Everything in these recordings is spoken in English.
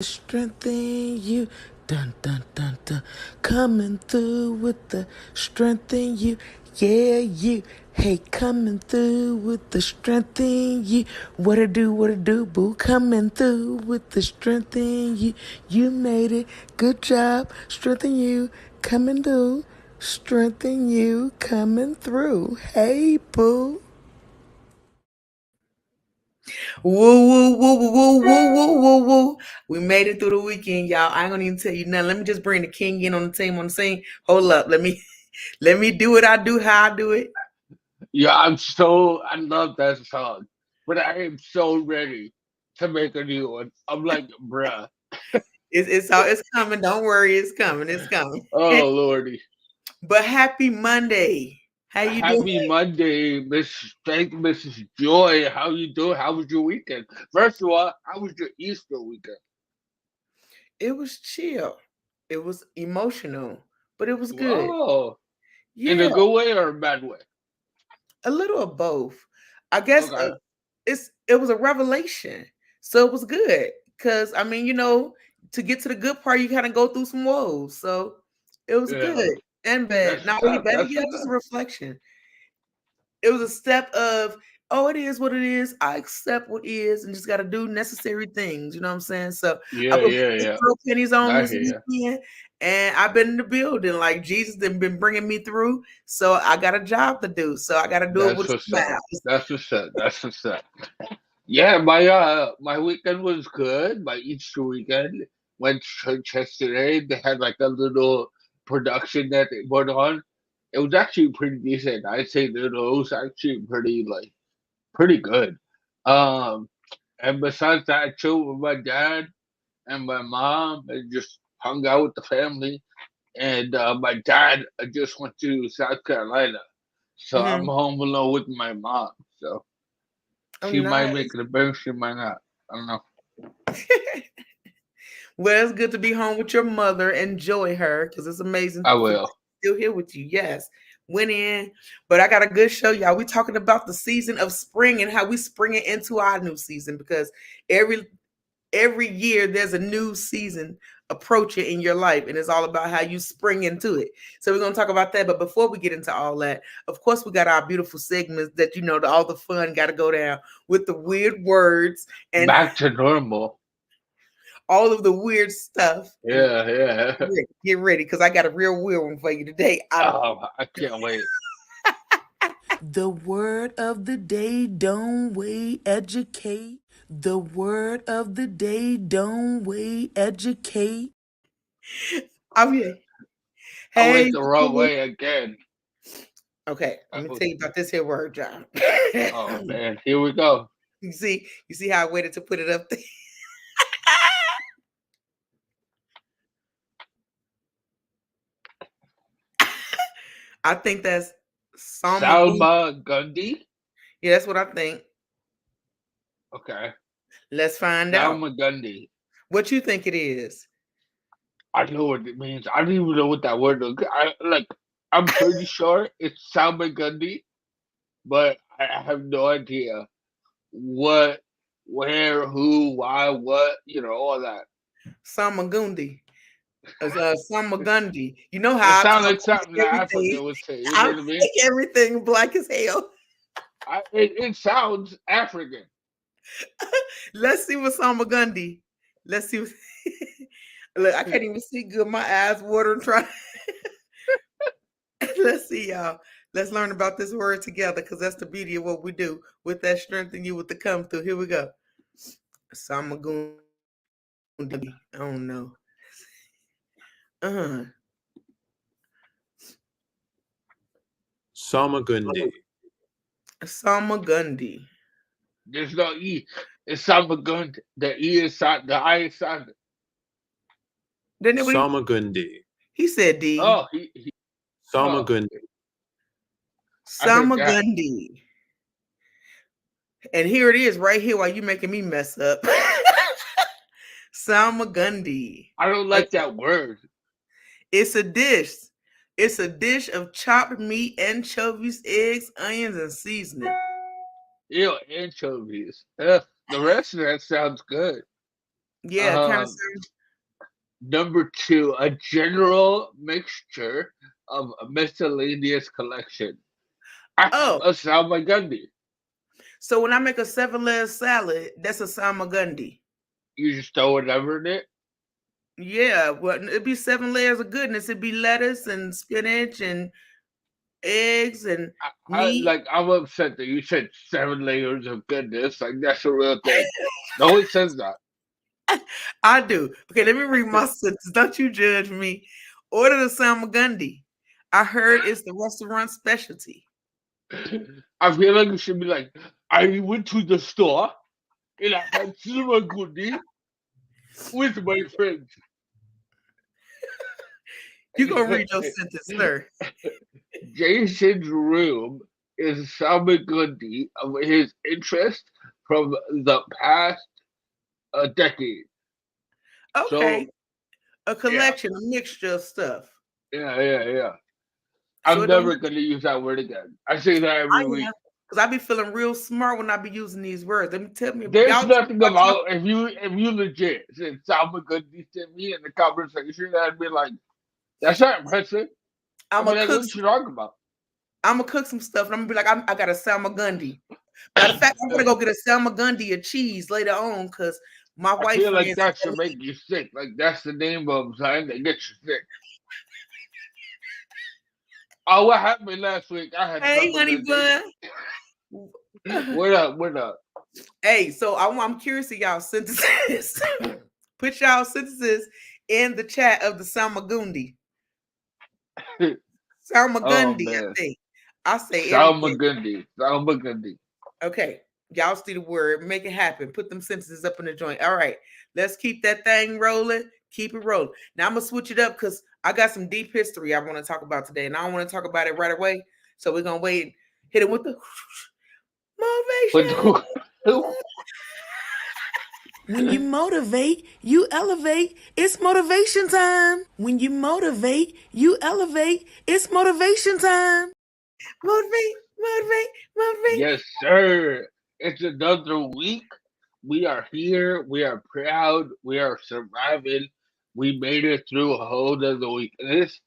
Strengthen you, dun dun dun dun, coming through with the strength in you, yeah you, hey coming through with the strength in you, what it do, boo, coming through with the strength in you, you made it, good job, strengthen you, coming through, strengthen you, coming through, hey boo. Woo, woo, woo, woo, woo, woo, woo, woo, woo. We made it through the weekend, y'all. I ain't gonna even tell you nothing. Let me just bring the king in on the team on the scene. Hold up. Let me do what I do, how I do it. Yeah, I love that song, but I am so ready to make a new one. I'm like, bruh. It's coming. Don't worry, it's coming. It's coming. Oh lordy. But happy Monday. How you doing? Happy Monday, Mrs. Joy. How you doing? How was your weekend? First of all, how was your Easter weekend? It was chill. It was emotional, but it was good. Whoa. In a Yeah, good way or a bad way? a little of both. I guess Okay. it was a revelation, so it was good. Cause I mean, to get to the good part, you kind of go through some woes. So it was Yeah. good and bad. That's Not what's really up. bad. That's Yeah, what's just a up. reflection. It was a step of, oh, it is what it is. I accept what is, and just got to do necessary things. You know what I'm saying? So I Yeah, put yeah, yeah. throw pennies on I this hear you. weekend, and I've been in the building. Like Jesus has been bringing me through. So I got a job to do. So I got to do it with That's a what's smile. up. That's what's up. That's what's up. Yeah, my weekend was good. My Easter weekend went to church yesterday. They had like a little production that they put on. It was actually pretty decent. I'd say little. It was actually pretty good. Um, and besides that, I chilled with my dad and my mom and just hung out with the family. And my dad just went to South Carolina, so I'm Hmm. home alone with my mom. So Oh, she might make nice. it a better, she might not. I don't know. Well, it's good to be home with your mother. Enjoy her because it's amazing I for will. still here with you. Yes, went in, but I got a good show, y'all. We talking about the season of spring and how we springing into our new season because every every year there's a new season approaching in your life, and it's all about how you spring into it. So we're gonna talk about that. But before we get into all that, of course, we got our beautiful segments that all the fun got to go down with the weird words and Back to normal. all of the weird stuff. And Yeah, yeah. get ready because I got a real weird one for you today. Oh, I can't wait. The word of the day, don't wait, educate. The word of the day, don't wait, educate. I'm here. I Hey. went the wrong way again. Okay, let I me was, tell you about this here word, John. oh man, here we go. You see how I waited to put it up there? I think that's Salmagun. Salma Gundy. Yeah, that's what I think. Okay, Let's find out. Salma Gundy. What you think it is? I know what it means. I don't even know what that word is. I'm pretty sure it's Salma Gundy, but I have no idea what, where, who, why, what. All that. Salmagundi. Salmagundi. You know It how I sounds talk, like something that everything. Africa would say. You know I what I mean? make everything black as hell. It sounds African. Let's see what Salmagundi. Let's see. Look, I can't even see good. My eyes watering trying. Let's see, y'all. Let's learn about this word together because that's the beauty of what we do with that strength in you with the come through. Here we go. Samagundi. I don't know. Uh-huh. Salmagundi. Samagundi. There's no E. It's Salmagun. The E is silent. The I is silent. Then what Salmagundi. he said D. Oh, he oh, Salmagundi. I heard that. Samagundi. And here it is right here while you making me mess up. Samagundi. I don't like Okay. that word. It's a dish. It's a dish of chopped meat, anchovies, eggs, onions, and seasoning. Ew, anchovies. Ugh, the rest of that sounds good. Yeah, kind of. Um, Number two, a general mixture of a miscellaneous collection. I have Oh, a Salmagundi. so when I make a 7 layer salad, that's a salmagundi. You just throw whatever in it. Yeah, well, it'd be 7 layers of goodness. It'd be lettuce and spinach and eggs and meat. I'm upset that you said 7 layers of goodness. Like that's a real thing. No one says that. I do. Okay, let me read my sentence. Don't you judge me. Order the salmagundi. I heard it's the restaurant specialty. I feel like it should be like I went to the store and I had Salmagundi with my friends. You gonna read your sentence, sir? Jason's room is Salmagundi of his interest from the past decade. Okay, So a yeah, collection, a mixture of stuff. yeah. So I'm it don't never matter. gonna use that word again. I say that I every week. am because I be feeling real smart when I be using these words. Let me tell me, There's y'all talk nothing about y'all. about if you legit said Salmagundi to me in the conversation, I'd be like, that's not impressive. I'm I'd be gonna like, cook. what you talking about? I'm gonna cook some stuff, and I'm gonna be like, I got a salmagundi. Matter of fact, I'm gonna go get a salmagundi of cheese later on because my I white feel like friends. that should make you sick. Like that's the name of something that gets you sick. Oh, what happened last week? I had Hey, honey Salmagundi. bun. What up? What up? Hey, so I'm curious of y'all sentences. Put y'all sentences in the chat of the salmagundi. Oh Salmagundi, I man, think. I say everything. Salmagundi, Salmagundi. Okay. Y'all see the word. Make it happen. Put them sentences up in the joint. All right. Let's keep that thing rolling. Keep it rolling. Now I'm gonna switch it up because I got some deep history I want to talk about today. And I don't want to talk about it right away. So we're gonna wait, hit it with the But motivation. When you motivate, you elevate. It's motivation time. When you motivate, you elevate. It's motivation time. Motivate, motivate, motivate. yes, sir. It's another week. We are here. We are proud. We are surviving. We made it through a whole other week. And this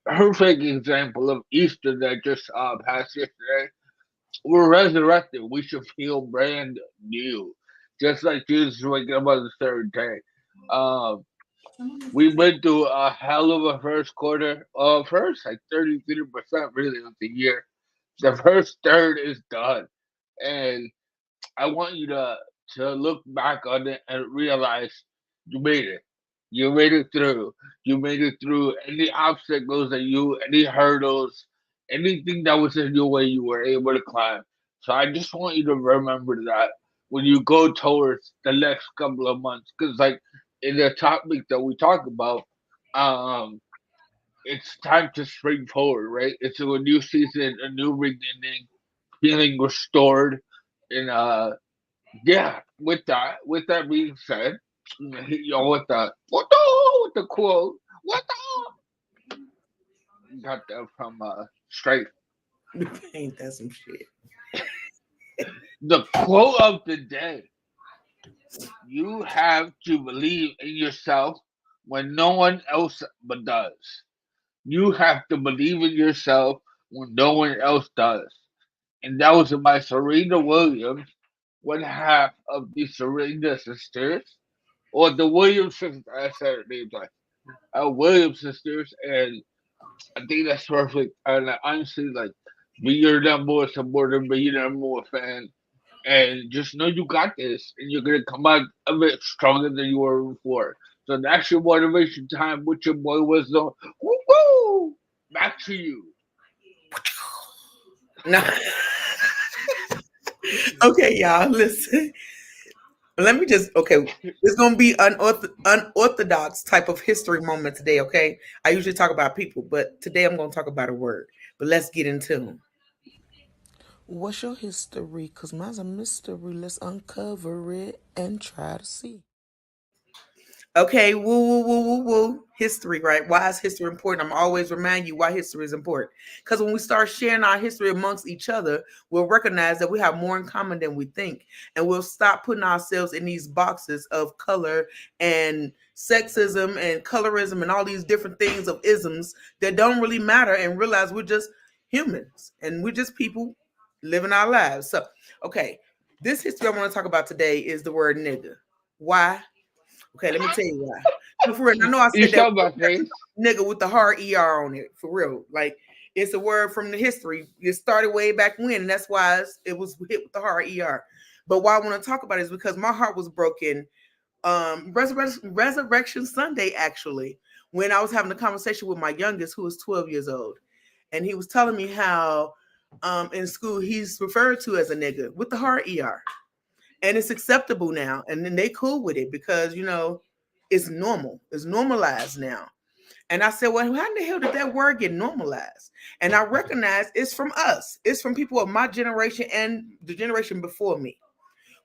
perfect example of Easter that just passed yesterday. We're resurrected. We should feel brand new, just like Jesus waking up on the third day. Um, we went through a hell of a first quarter. First like 33% really of the year. The first third is done, and I want you to look back on it and realize you made it. You made it through. You made it through any obstacles that any hurdles, anything that was in your way, you were able to climb. So I just want you to remember that when you go towards the next couple of months, because like in the topic that we talk about, um, it's time to spring forward, right? It's a new season, a new beginning, feeling restored, and with that being said, yo, with the quote, what the got that from straight. Ain't that some shit? The quote of the day: You have to believe in yourself when no one else but does. You have to believe in yourself when no one else does. And that was by Serena Williams, one half of the Serena sisters, or the Williams sisters. I said her names like Williams sisters, and I think that's perfect. And honestly, like, be your number one supporter, be your number one fan, and just know you got this, and you're gonna come out a bit stronger than you were before. So that's your motivation time with your boy Wisdom. Woo woo! Back to you. No. Okay, y'all, listen. Let me just okay. It's gonna be unorthodox type of history moment today. Okay, I usually talk about people, but today I'm gonna talk about a word. But let's get into them. What's your history? Cause mine's a mystery. Let's uncover it and try to see. Okay, woo, woo, woo, woo, woo. History, right? Why is history important? I'm always remind you why history is important. Because when we start sharing our history amongst each other, we'll recognize that we have more in common than we think. And we'll stop putting ourselves in these boxes of color and sexism and colorism and all these different things of isms that don't really matter and realize we're just humans and we're just people living our lives. So, okay, this history I want to talk about today is the word nigga. Why? Okay, let me tell you why. No, for real. I know I You said that saw my face. nigga with the hard ER on it. For real. Like it's a word from the history. It started way back when, and that's why it was hit with the hard ER. But why I want to talk about it is because my heart was broken Resurrection Sunday, actually, when I was having a conversation with my youngest, who was 12 years old. And he was telling me how in school he's referred to as a nigga with the hard ER, and it's acceptable now, and then they cool with it because it's normal, it's normalized now. And I said, well, how in the hell did that word get normalized? And I recognize it's from us, it's from people of my generation and the generation before me.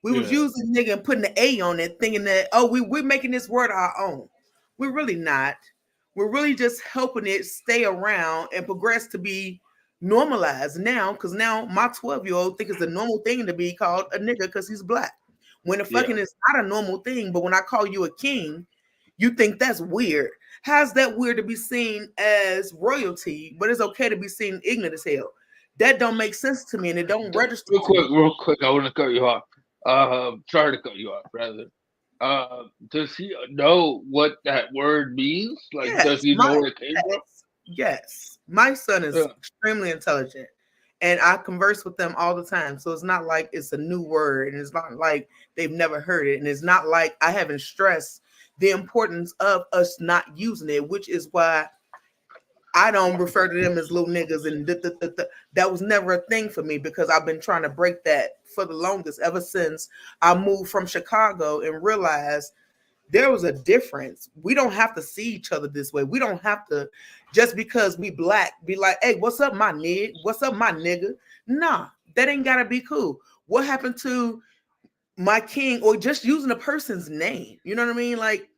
We was Yeah, using nigga and putting the A on it, thinking that, oh, we're making this word our own. We're really not. We're really just helping it stay around and progress to be normalized now, because now my 12-year-old think it's a normal thing to be called a nigga because he's black. When the yeah. fucking is not a normal thing, but when I call you a king, you think that's weird. How's that weird to be seen as royalty, but it's okay to be seen ignorant as hell? That don't make sense to me and it don't register to me. Real quick, I want to cut you off. Sorry to cut you off, rather. Does he know what that word means? Like, does Yes, he know where it came from? yes. My son is Yeah, extremely intelligent, and I converse with them all the time. So it's not like it's a new word, and it's not like they've never heard it, and it's not like I haven't stressed the importance of us not using it, which is why I don't refer to them as little niggas. And that was never a thing for me because I've been trying to break that for the longest, ever since I moved from Chicago and realized there was a difference. We don't have to see each other this way. We don't have to just because we black be like, hey, what's up, my nig? What's up, my nigga? Nah, that ain't gotta be cool. What happened to my king or just using a person's name? You know what I mean? Like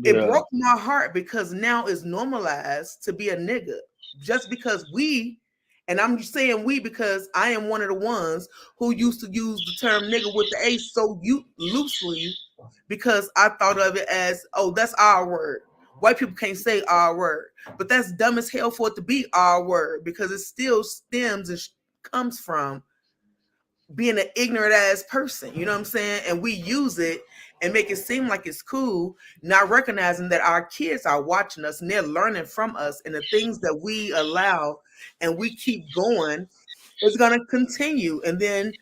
it yeah, broke my heart because now it's normalized to be a nigga just because we, and I'm saying we because I am one of the ones who used to use the term nigga with the A so loosely because I thought of it as, oh, that's our word. White people can't say our word, but that's dumb as hell for it to be our word because it still stems and comes from being an ignorant ass person, you know what I'm saying? And we use it and make it seem like it's cool, not recognizing that our kids are watching us and they're learning from us, and the things that we allow and we keep going is going to continue. And then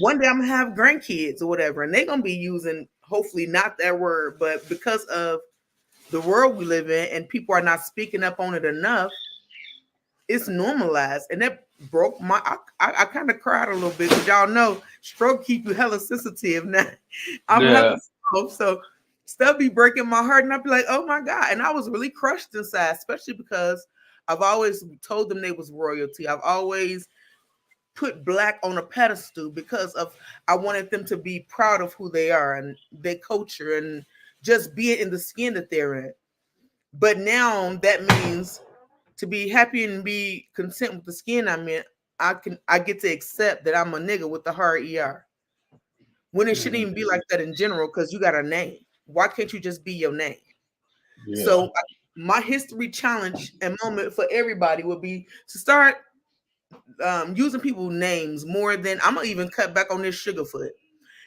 one day I'm going to have grandkids or whatever, and they're going to be using, hopefully not that word, but because of the world we live in and people are not speaking up on it enough, it's normalized, and that broke my. I kind of cried a little bit because y'all know stroke keep you hella sensitive. Now I'm hella yeah, stroke, so stuff be breaking my heart, and I'd be like, oh my god, and I was really crushed inside, especially because I've always told them they was royalty. I've always put black on a pedestal because of I wanted them to be proud of who they are and their culture and just being in the skin that they're in. But now that means to be happy and be content with the skin I'm in, I get to accept that I'm a nigga with the hard ER. When it shouldn't mhm, even be like that in general, because you got a name. Why can't you just be your name? yeah, So my history challenge and moment for everybody would be to start using people's names more than I'm gonna even cut back on this sugarfoot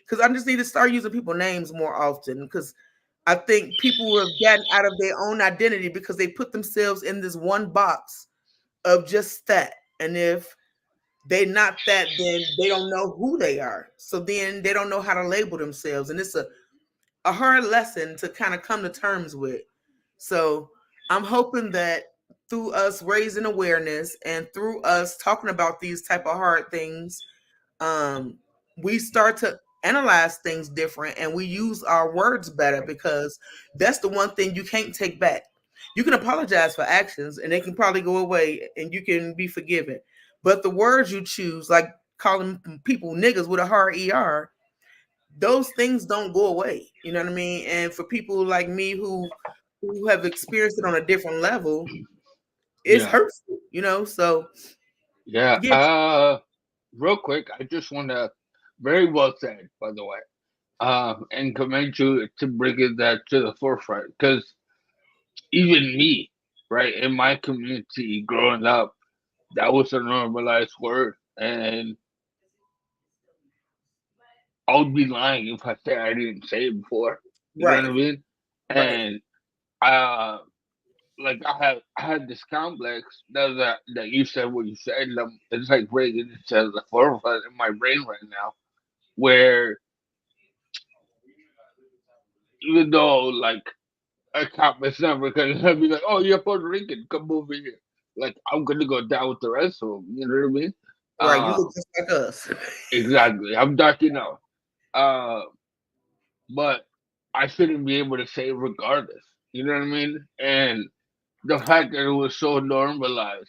because I just need to start using people's names more often because I think people have gotten out of their own identity because they put themselves in this one box of just that. And if they not that, then they don't know who they are. So then they don't know how to label themselves. And it's a hard lesson to kind of come to terms with. So I'm hoping that through us raising awareness and through us talking about these type of hard things, um, we start to analyze things different and we use our words better because that's the one thing you can't take back. You can apologize for actions and they can probably go away and you can be forgiven. But the words you choose, like calling people niggas with a hard ER, those things don't go away. You know what I mean? And for people like me who have experienced it on a different level, it's Yeah, hurtful, you know? So yeah. yeah, Real quick, I just want to, very well said, by the way, and commend you to bringing that to the forefront. Because even me, right, in my community growing up, that was a normalized word, and I would be lying if I said I didn't say it before. You know what I right, mean? right, And uh, like I had this complex that you said what you said. It's like bringing it to the forefront in my brain right now, where even though like a cop is never gonna be like, "Oh, you're Puerto Rican, come over here." Like I'm gonna go down with the rest of them. You know what I mean? right. You Uh, look just like us. exactly. I'm dark enough. Uh, but I shouldn't be able to say it regardless. You know what I mean? And the fact that it was so normalized.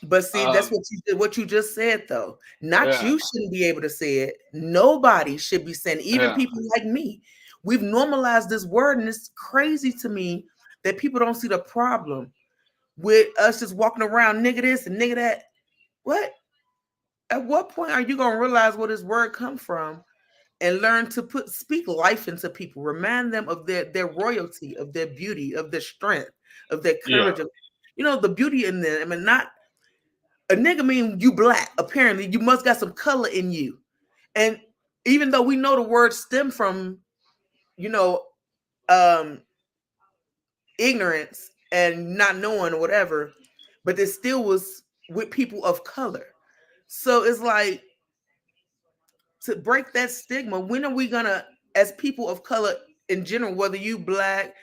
But see, that's Um, what you did, what you just said though. Not yeah, you shouldn't be able to say it. Nobody should be saying, even yeah, people like me. We've normalized this word, and it's crazy to me that people don't see the problem with us just walking around nigga this and nigga that. What? At what point are you gonna realize where this word come from and learn to speak life into people, remind them of their royalty, of their beauty, of their strength, of their yeah, courage, of the beauty in them. I mean, not a nigga mean you black. Apparently, you must got some color in you. And even though we know the word stem from, you know, um, ignorance and not knowing or whatever, but it still was with people of color. So it's like, to break that stigma, when are we gonna, as people of color in general, whether you black,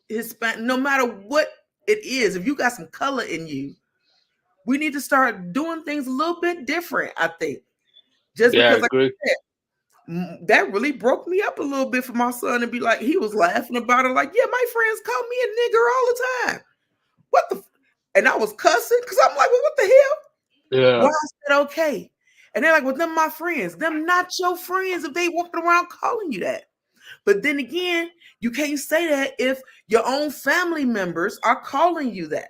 Hispanic, no matter what it is, if you got some color in you, we need to start doing things a little bit different, I think. Just yeah. I because, like agree. I said, that really broke me up a little bit for my son to be like, he was laughing about it, like, yeah, my friends call me a nigger all the time. What the and I was cussing because I'm like, well, what the hell? Why Yeah, is that okay? And they're like, well, them my friends. Them not your friends if they walking around calling you that. But then again, you can't say that if your own family members are calling you that.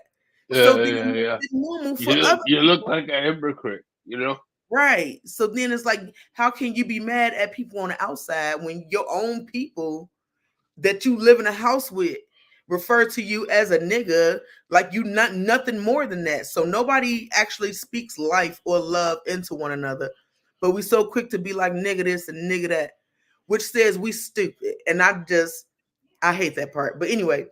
So yeah, then yeah, it yeah. makes it normal for You other you look people. like a hypocrite. You know? Right. So then it's like, how can you be mad at people on the outside when your own people that you live in a house with refer to you as a nigga, like you not nothing more than that. So nobody actually speaks life or love into one another. But we so quick to be like nigga this and nigga that, which says we stupid. And I hate that part. But anyway,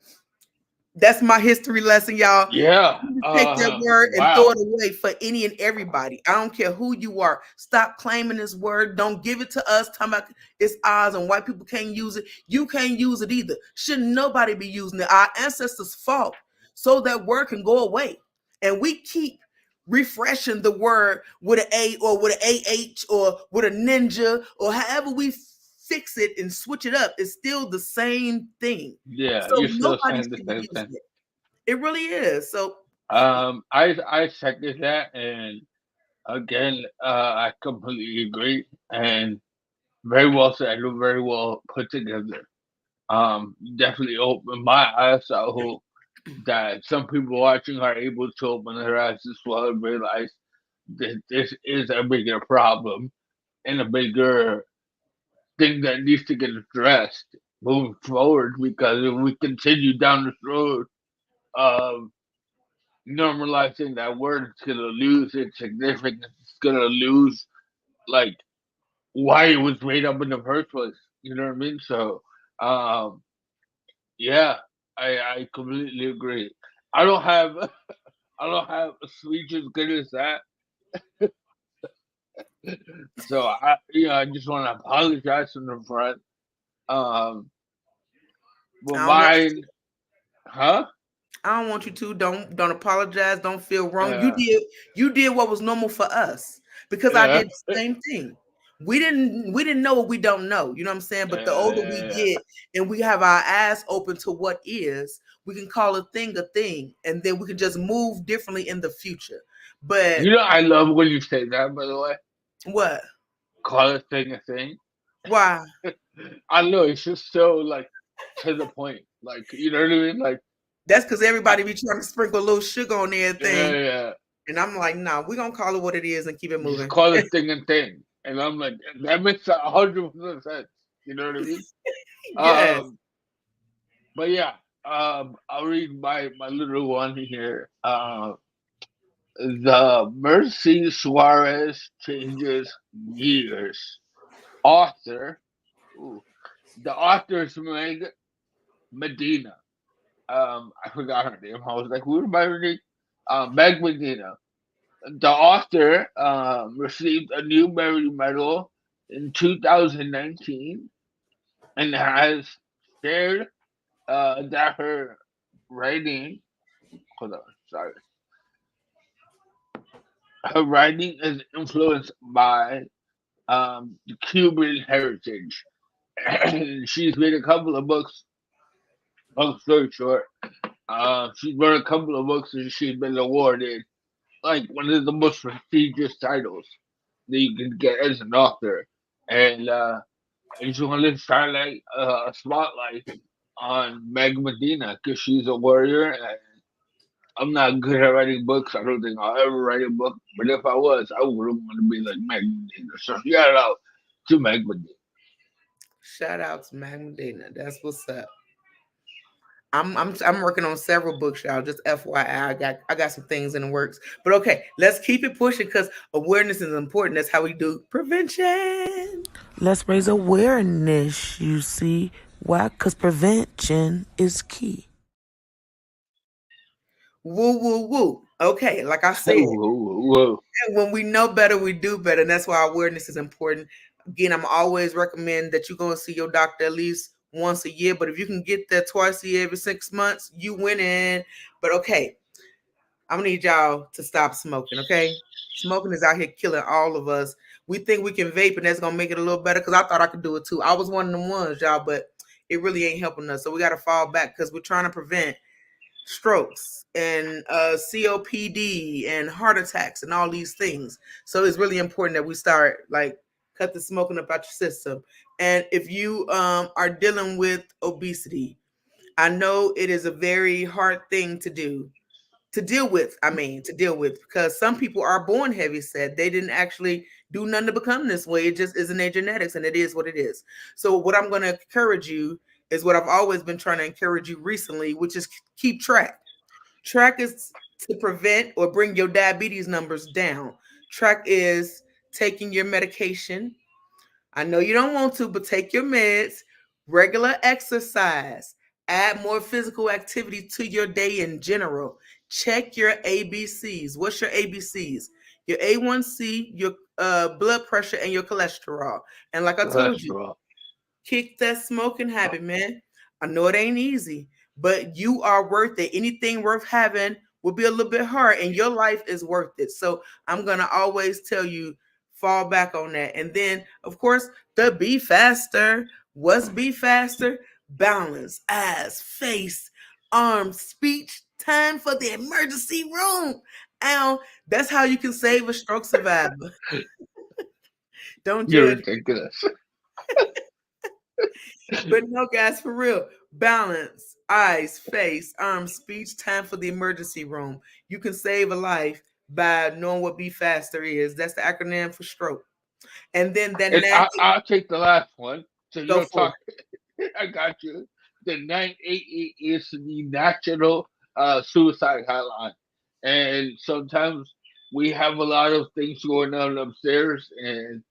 that's my history lesson, y'all. Yeah. You just take that word and throw Wow. it away for any and everybody. I don't care who you are. Stop claiming this word. Don't give it to us. Talking about it's ours and white people can't use it. You can't use it either. Shouldn't nobody be using it. Our ancestors fought so that word can go away. And we keep refreshing the word with an A or with an AH or with a ninja or however we fix it and switch it up. It's still the same thing. Yeah, So you're still nobody saying the should be same using thing. it. It really is. So I second that, and again, I completely agree, and very well said, very well put together. Definitely opened my eyes. I hope that some people watching are able to open their eyes as well and realize that this is a bigger problem and a bigger thing that needs to get addressed moving forward. Because if we continue down this road of normalizing that word, it's gonna lose its significance. It's gonna lose like why it was made up in the first place. You know what I mean? So, um, yeah, I completely agree. I don't have I don't have a speech as good as that. So I just want to apologize from the front. Um, but I don't want you mine, huh? I don't want you to. Don't apologize. Don't feel wrong. Yeah, You did what was normal for us because I yeah, did the same thing. We didn't know what we don't know. You know what I'm saying? But the older we yeah. get and we have our eyes open to what is, we can call a thing, and then we can just move differently in the future. But You know, I love when you say that. By the way, what? call a thing a thing. Why? I know it's just so like to the point. Like you know what I mean? Like That's because I, everybody be trying to sprinkle a little sugar on yeah, everything. yeah. And I'm like, nah, we're gonna call it what it is and keep it Just moving. call it thing and thing. And I'm like, that makes 100% sense. You know what I mean? Yes. Um, but yeah, I'll read my little one here. The Mercy Suarez changes gears. Author, ooh, the author is Meg Medina. I forgot her name. I was like, who am I reading? Meg Medina. The author received a new Mary Medal in 2019 and has shared that her writing, hold on, sorry, her writing is influenced by the Cuban heritage. And she's made a couple of books. Long story short, she's wrote a couple of books and she's been awarded like one of the most prestigious titles that you can get as an author. And I just wanted to shine like a spotlight on Meg Medina because she's a warrior. And I'm not good at writing books. I don't think I'll ever write a book. But if I was, I would want to be like Meg Medina. So shout out to Meg Medina. Shout out to Magdalena. That's what's up. I'm working on several books, y'all. Just FYI, I got some things in the works. But okay, let's keep it pushing because awareness is important. That's how we do prevention. Let's raise awareness, you see. Why? Because prevention is key. Woo woo woo. Okay, like I said, Whoa, whoa. when we know better, we do better, and that's why awareness is important. Again, I'm always recommend that you go and see your doctor at least once a year. But if you can get there twice a year, every 6 months, you winning. But okay, I'm gonna need y'all to stop smoking, okay? Smoking is out here killing all of us. We think we can vape and that's gonna make it a little better because I thought I could do it too. I was one of them ones, y'all, but it really ain't helping us. So we gotta fall back because we're trying to prevent strokes and COPD and heart attacks and all these things. So it's really important that we start like cut the smoking up out your system. And if you are dealing with obesity, I know it is a very hard thing to deal with. I mean, to deal with because some people are born heavy set. They didn't actually do nothing to become this way. It just isn't their genetics, and it is what it is. So, what I'm going to encourage you is what I've always been trying to encourage you recently, which is keep track. Track is to prevent or bring your diabetes numbers down. Track is taking your medication. I know you don't want to, but take your meds, regular exercise, add more physical activity to your day in general. Check your ABCs. What's your ABCs? Your A1C, your blood pressure, and your cholesterol. And like I told you, Cholesterol. kick that smoking habit, man. I know it ain't easy, but you are worth it. Anything worth having will be a little bit hard, and your life is worth it. So I'm gonna always tell you, fall back on that. And then, of course, the be faster. What's be faster? Balance, eyes, face, arms, speech, time for the emergency room. Ow, that's how you can save a stroke survivor. Don't You're judge. ridiculous. But no, guys, for real. Balance, eyes, face, arms, speech, time for the emergency room. You can save a life by knowing what Be Faster is. That's the acronym for stroke. And then that And nine, I'll take the last one. So you go don't for talk. it. I got you. The 988 is the national suicide hotline. And sometimes we have a lot of things going on upstairs, and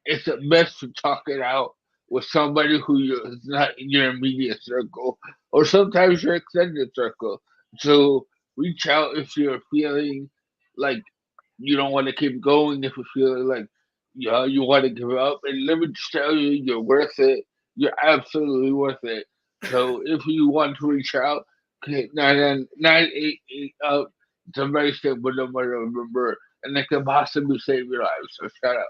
it's best to talk it out with somebody is not in your immediate circle or sometimes your extended circle. So reach out if you're feeling like you don't want to keep going, if you feel like you want to give up. And let me just tell you, you're worth it. You're absolutely worth it. So if you want to reach out, okay, 988 up. It's a very simple number to remember, and it can possibly save your life. So shout out.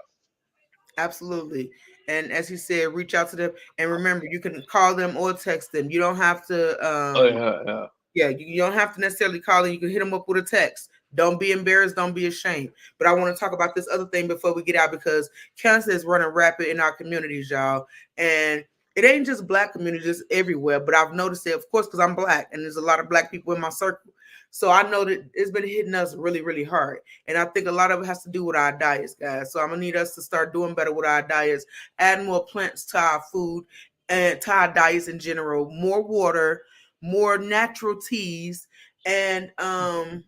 Absolutely. And as you said, reach out to them. And remember, you can call them or text them. You don't have to Oh yeah, yeah. yeah, you don't have to necessarily call them. You can hit them up with a text. Don't be embarrassed. Don't be ashamed. But I want to talk about this other thing before we get out because cancer is running rapid in our communities, y'all. And It ain't just black communities everywhere, but I've noticed it, of course, because I'm black and there's a lot of black people in my circle. So I know that it's been hitting us really, really hard. And I think a lot of it has to do with our diets, guys. So I'm gonna need us to start doing better with our diets, add more plants to our food and to our diets in general, more water, more natural teas, and I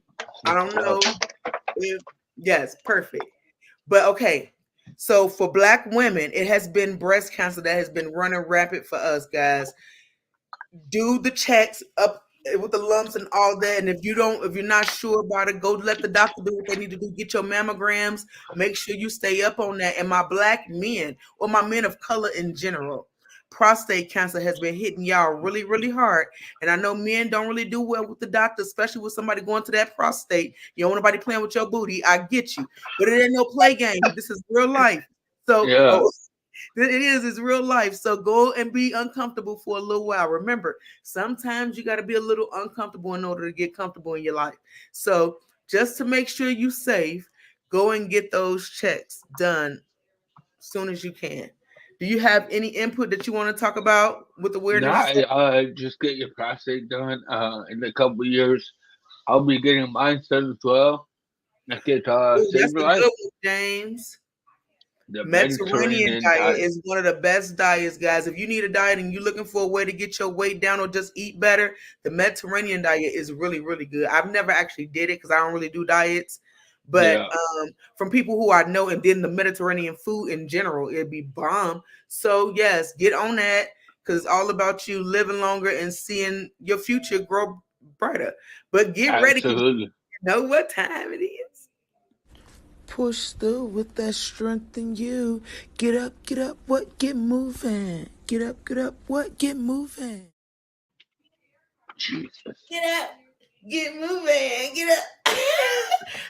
don't know if yes, perfect. But okay, so for black women, it has been breast cancer that has been running rapid for us, guys. Do the checks up with the lumps and all that. And if you're not sure about it, go let the doctor do what they need to do. Get your mammograms. Make sure you stay up on that. And my black men or my men of color in general, prostate cancer has been hitting y'all really, really hard. And I know men don't really do well with the doctor, especially with somebody going to that prostate. You don't want nobody playing with your booty. I get you, but it ain't no play game. This is real life. So, Yeah, oh, it's real life. So go and be uncomfortable for a little while. Remember, sometimes you got to be a little uncomfortable in order to get comfortable in your life. So just to make sure you safe, go and get those checks done as soon as you can. Do you have any input that you want to talk about with nah, awareness? just get your prostate done. In a couple years, I'll be getting mine done as well. I get Ooh, save that's your a life. good one, James. The Mediterranean Mediterranean diet diet. is one of the best diets, guys. If you need a diet and you're looking for a way to get your weight down or just eat better, the Mediterranean diet is really, really good. I've never actually did it because I don't really do diets, but Yeah, from people who I know, and then the Mediterranean food in general, it'd be bomb. So yes, get on that because it's all about you living longer and seeing your future grow brighter. But get ready because absolutely. you know what time it is. Push through with that strength in you. Get up, what? Get moving. Get up, what? Get moving. Jesus. Get up. Get moving. Get up.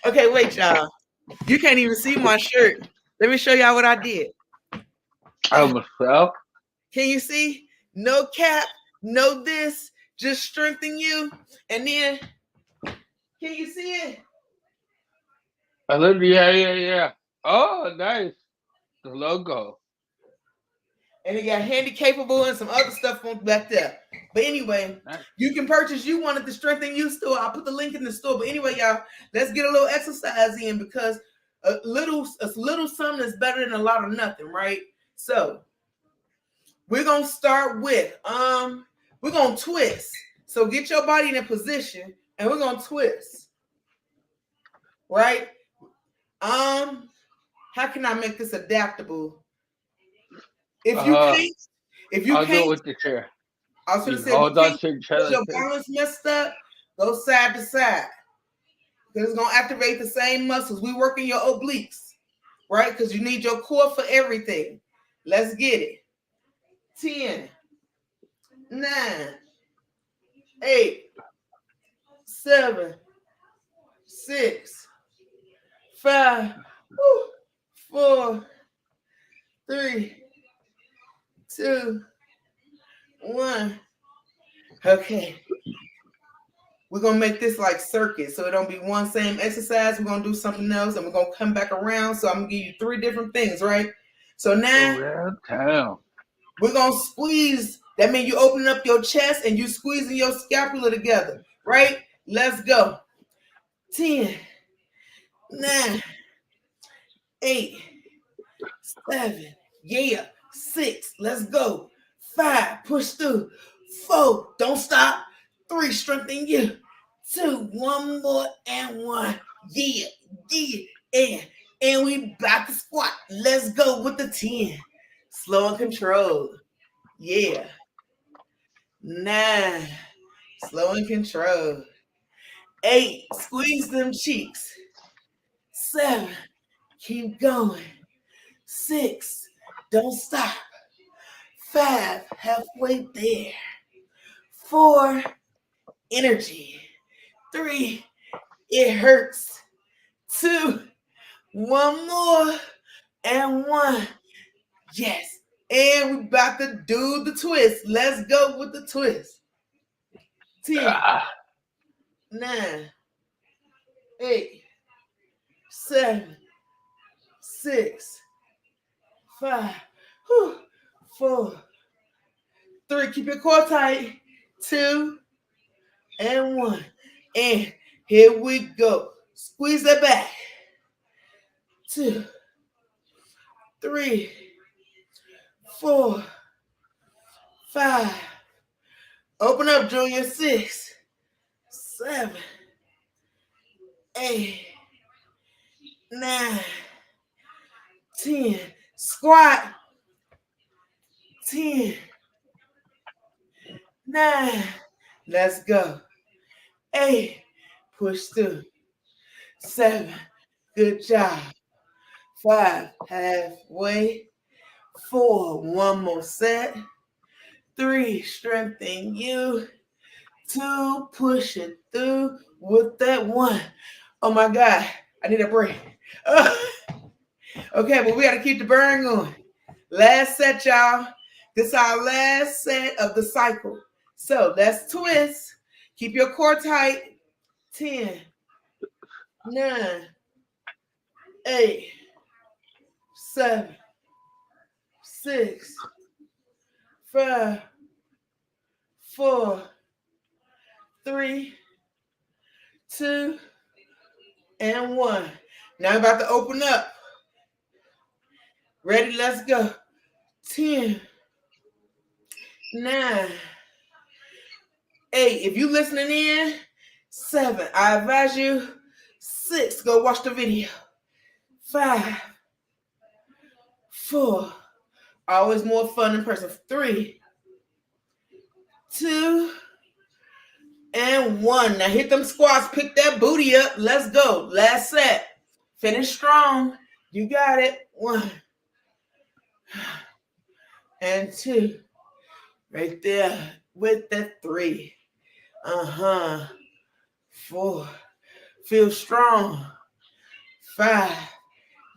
Okay, wait, y'all. You can't even see my shirt. Let me show y'all what I did. I almost fell. Can you see? No cap, no this, just strengthen you. And then, can you see it? I literally, yeah, yeah, yeah. Oh, nice. The logo. And it got handy capable and some other stuff on back there. But anyway, Nice. you can purchase you one at the Strengthen You store. I'll put the link in the store. But anyway, y'all, let's get a little exercise in because a little something is better than a lot of nothing, right? So we're gonna start with we're gonna twist. So get your body in a position and we're gonna twist, right? Um, how can I make this adaptable? If you Uh, can't, if you I'll do it can't, with the chair. I was You gonna can say if you hold on can't to the chair get like your this. balance messed up, go side to side. Because it's gonna activate the same muscles. We working your obliques, right? Because you need your core for everything. Let's get it. 10, 9, 8, 7, 6, 5, 4, 3, 2, 1. Okay. We're gonna make this like circuit, so it don't be one same exercise. We're gonna do something else, and we're gonna come back around. So I'm gonna give you three different things, right? So now Around town. we're gonna squeeze. That means you open up your chest and you squeezing your scapula together, right? Let's go. 10, 9, 8, 7, yeah, 6, let's go. 5, push through. 4, don't stop. 3, strengthen you. 2, one more and 1. Yeah, yeah, and we back to squat. Let's go with the 10. Slow and controlled. Yeah. 9, slow and controlled. 8, squeeze them cheeks. 7, keep going. 6, don't stop. 5, halfway there. 4, energy. 3, it hurts. 2, one more, and 1. Yes. And we about to do the twist. Let's go with the twist. 10, Ah, 9, 8, 7, 6, 5, 4, Three, keep your core tight. Two and one. And here we go. Squeeze that back. Two, three, four, five. Open up, Junior. Six, seven, eight, nine, 10. Squat. 10, 9. Let's go. 8. Push through. 7. Good job. 5. Halfway. 4. One more set. 3. Strengthen you. 2. Push it through with that 1. Oh my God. I need a break. Okay, but we got to keep the burn going. Last set, y'all. This is our last set of the cycle. So let's twist. Keep your core tight. 10, 9, 8, 7, 6, 5, 4, 3, 2, and 1. Now I'm about to open up. Ready? Let's go. 10, 9, 8. If you listening in, 7. I advise you. 6. Go watch the video. 5, 4. Always more fun in person. 3, 2, and 1. Now hit them squats. Pick that booty up. Let's go. Last set. Finish strong. You got it. 1 and 2. Right there with that 3. 4. Feel strong. 5.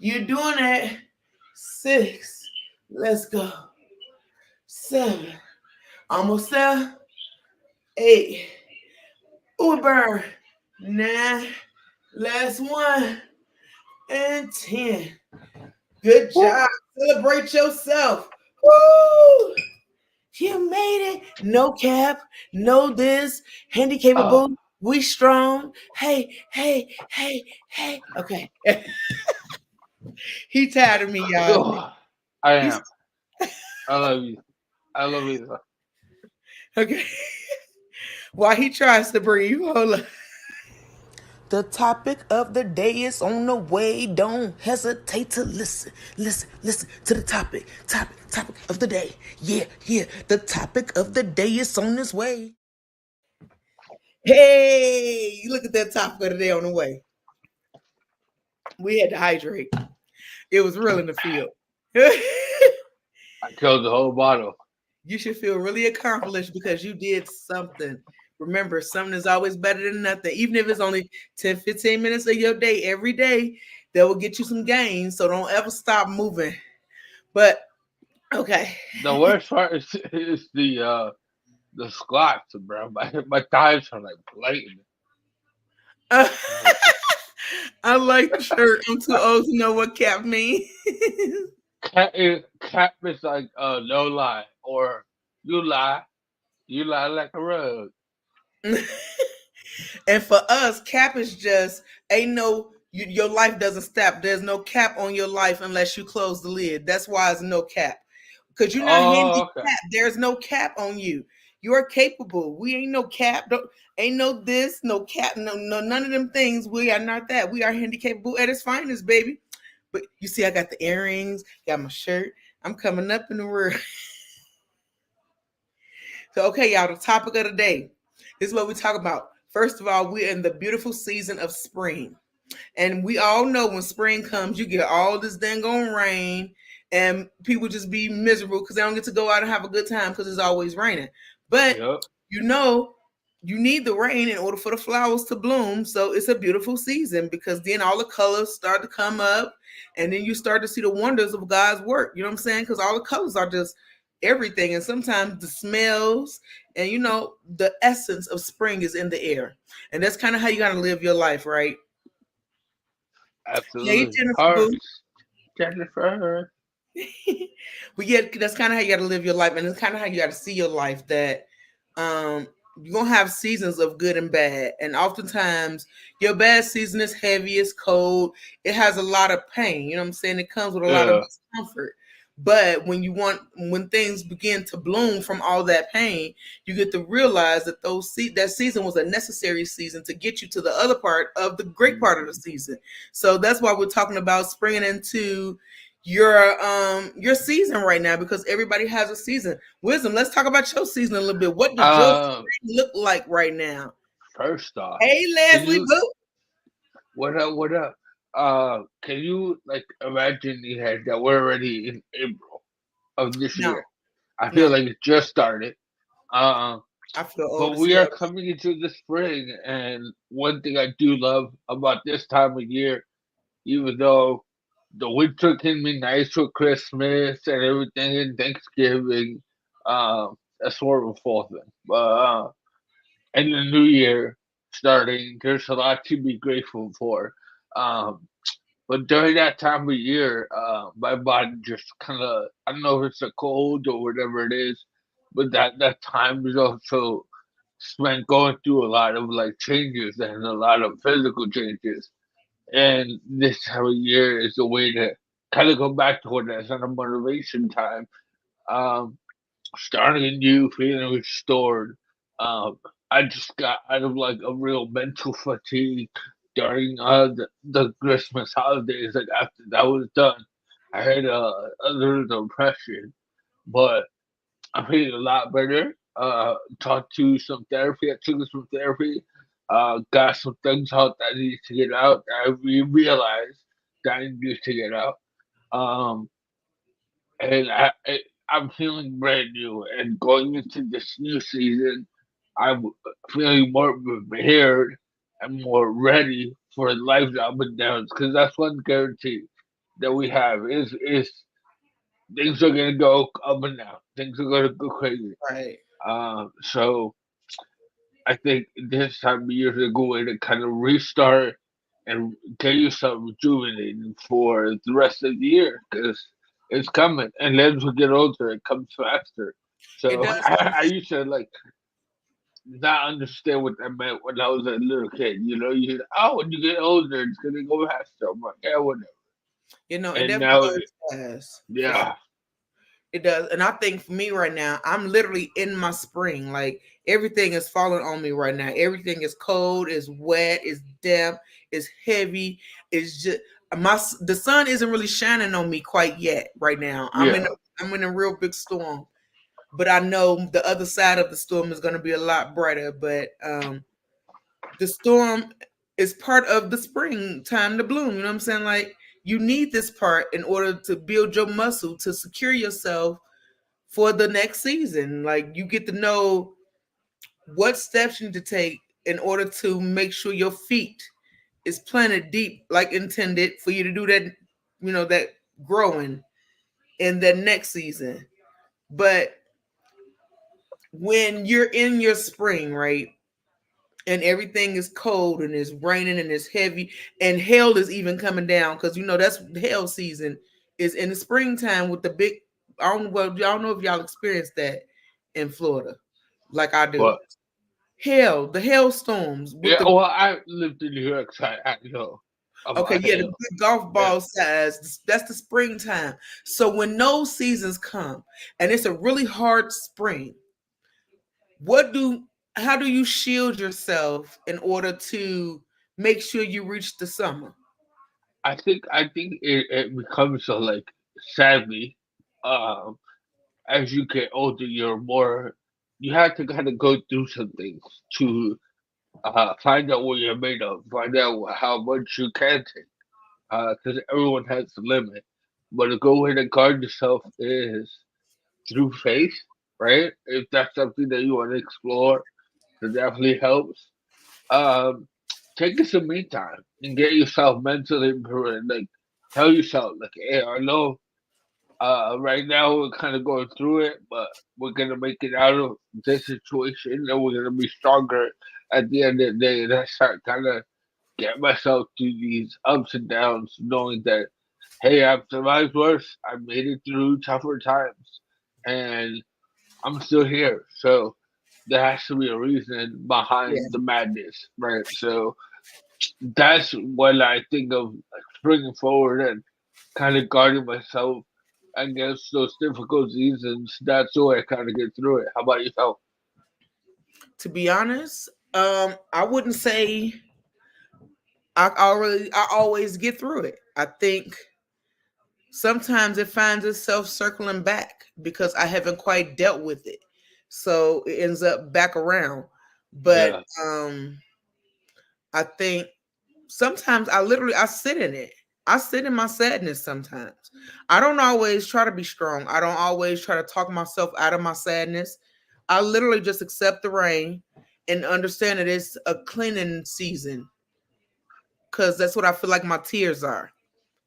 You're doing it. 6. Let's go. 7. Almost there. 8. Ooh, burn. 9. Last 1. And 10. Good job. Celebrate yourself. Woo! You made it. No cap. No this. Handicapable. We strong. Hey, hey, hey, hey. Okay. He tired of me, y'all. I am. I love you. I love you. Okay. While he tries to breathe, hold on. The topic of the day is on the way. Don't hesitate to listen. Listen to the topic. Topic of the day. Yeah. The topic of the day is on its way. Hey, look at that topic of the day on the way. We had to hydrate. It was real in the field. I killed the whole bottle. You should feel really accomplished because you did something. Remember, something is always better than nothing. Even if it's only 10, 15 minutes of your day, every day, that will get you some gains. So don't ever stop moving. But, okay. The worst part is the squats, bro. My thighs are like blatant. I like the shirt. I'm too old to know what cap means. Cap is like no lie, or you lie like a rug. And for us, cap is just ain't no your life doesn't stop. There's no cap on your life unless you close the lid. That's why it's no cap. Because you're not handicapped. Okay. There's no cap on you. You are capable. We ain't no cap. Ain't no this, no cap, no, none of them things. We are not that. We are handicapable at its finest, baby. But you see, I got the earrings, got my shirt. I'm coming up in the world. So, okay, y'all, the topic of the day. This is what we talk about. First of all, we're in the beautiful season of spring. And we all know when spring comes, you get all this dang on rain and people just be miserable because they don't get to go out and have a good time because it's always raining. But Yep. you know, you need the rain in order for the flowers to bloom. So it's a beautiful season because then all the colors start to come up and then you start to see the wonders of God's work. You know what I'm saying? Because all the colors are just everything. And sometimes the smells and, the essence of spring is in the air. And that's kind of how you got to live your life, right? Hey, Absolutely. Jennifer Boo. Hearts. Jennifer. But yeah, that's kind of how you got to live your life, and it's kind of how you got to see your life. That um, you're gonna have seasons of good and bad, and oftentimes your bad season is heavy, it's cold, it has a lot of pain. You know what I'm saying? It comes with a lot of Yeah. discomfort. But when things begin to bloom from all that pain, you get to realize that that season was a necessary season to get you to the other part of the great part of the Mhm. season. So that's why we're talking about springing into your season right now, because everybody has a season. Wisdom, let's talk about your season a little bit. What does your Um, spring look like right now? First off, Hey, can Leslie you Boo. what up? What up? Can you like imagine the head that we're already in April of this No, year? I feel no, like it just started. Um, I feel old but as we are hell. coming into the spring, and one thing I do love about this time of year, even though the winter can be nice for Christmas and everything and Thanksgiving, that's more of a fall thing. But and the new year starting, there's a lot to be grateful for. Um, but during that time of year, my body just kind of, I don't know if it's a cold or whatever it is, but that time is also spent going through a lot of like changes and a lot of physical changes. And this time of year is a way to kind of go back to what that's on a motivation time. Um, Starting anew, feeling restored. I just got out of like a real mental fatigue during the Christmas holidays. Like after that was done, I had a little depression, but I'm feeling a lot better. Talked to some therapy. I took some therapy. Got some things out that I needed to get out. I realized that I needed to get out. Um, and I'm feeling brand new. And going into this new season, I'm feeling more prepared and more ready for life's up and downs. Because that's one guarantee that we have is things are gonna go up and down. Things are gonna go crazy. Right. So I think this time of year is a good way to kind of restart and get yourself rejuvenated for the rest of the year because it's coming. And then as we get older, it comes faster. It So does come. I used to like not understand what that meant when I was a little kid. You know, you oh, when you get older, it's gonna go faster. I'm like, yeah, whatever. It And definitely now, goes fast for sure. yeah, It does. And I think for me right now, I'm literally in my spring. Like everything is falling on me right now. Everything is cold, is wet, is damp, is heavy. It's just the sun isn't really shining on me quite yet right now. yeah. I'm in a real big storm. But I know the other side of the storm is gonna be a lot brighter. But the storm is part of the spring time to bloom. You know what I'm saying? Like you need this part in order to build your muscle to secure yourself for the next season. Like you get to know what steps you need to take in order to make sure your feet is planted deep, like intended for you to do that, that growing in that next season. But when you're in your spring, right? And everything is cold and it's raining and it's heavy and hail is even coming down because that's hail season is in the springtime with the big. Y'all know if y'all experienced that in Florida, like I do. But The hailstorms with yeah, the well, I lived in New York, so I know okay, about yeah, the hail. big golf Yeah. ball size. That's the springtime. So when those seasons come and it's a really hard spring, what do how do you shield yourself in order to make sure you reach the summer? I think it becomes so like sadly, um, as you get older, you're more you have to kind of go through some things to find out what you're made of, find out how much you can take, because everyone has a limit. But a good way to guard yourself is through faith, right? If that's something that you want to explore, it definitely helps. Um, Take some me time and get yourself mentally prepared. Like, tell yourself, like, hey, I know right now we're kind of going through it, but we're gonna make it out of this situation, and we're gonna be stronger at the end of the day. And I start kind of get myself through these ups and downs, knowing that hey, I've survived worse. I made it through tougher times, and I'm still here. So there has to be a reason Yeah. behind the madness, right? So that's what I think of, like, springing forward and kind of guarding myself against those difficult seasons. That's the way I kind of get through it. How about yourself? To be honest, I wouldn't say I always get through it. I think sometimes it finds itself circling back because I haven't quite dealt with it. So it ends up back around. But Yeah, I think sometimes I sit in it. I sit in my sadness sometimes. I don't always try to be strong. I don't always try to talk myself out of my sadness. I literally just accept the rain and understand that it's a cleaning season because that's what I feel like my tears are.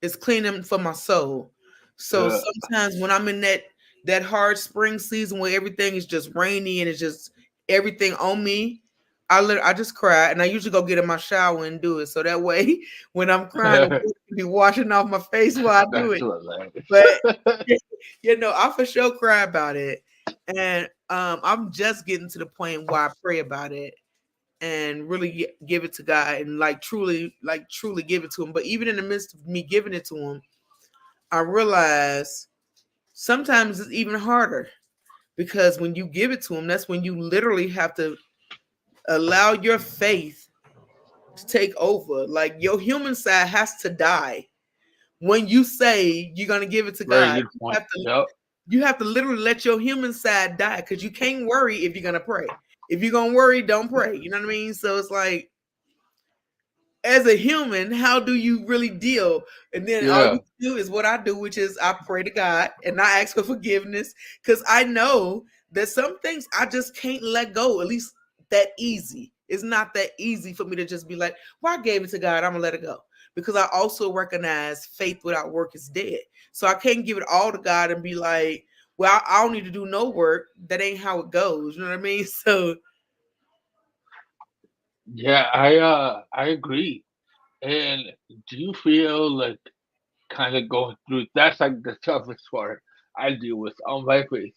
It's cleaning for my soul. So yeah, sometimes when I'm in that hard spring season where everything is just rainy and it's just everything on me, I just cry and I usually go get in my shower and do it. So that way when I'm crying, the water can be washing off my face while I do that's it. what I But like. I for sure cry about it. And I'm just getting to the point where I pray about it and really give it to God and like truly give it to him. But even in the midst of me giving it to him, I realize sometimes it's even harder because when you give it to him, that's when you literally have to allow your faith to take over. Like your human side has to die when you say you're gonna give it to Very God. good point. Yep. You have to literally let your human side die because you can't worry if you're gonna pray. If you're gonna worry, don't pray. You know what I mean? So it's like as a human, how do you really deal? And then all Yeah. you do is what I do, which is I pray to God and I ask for forgiveness because I know that some things I just can't let go, at least that easy. It's not that easy for me to just be like, well, I gave it to God, I'm gonna let it go. Because I also recognize faith without work is dead. So I can't give it all to God and be like, well, I don't need to do no work. That ain't how it goes. You know what I mean? So Yeah, I agree. And do you feel like kind of going through that's like the toughest part I deal with on my face.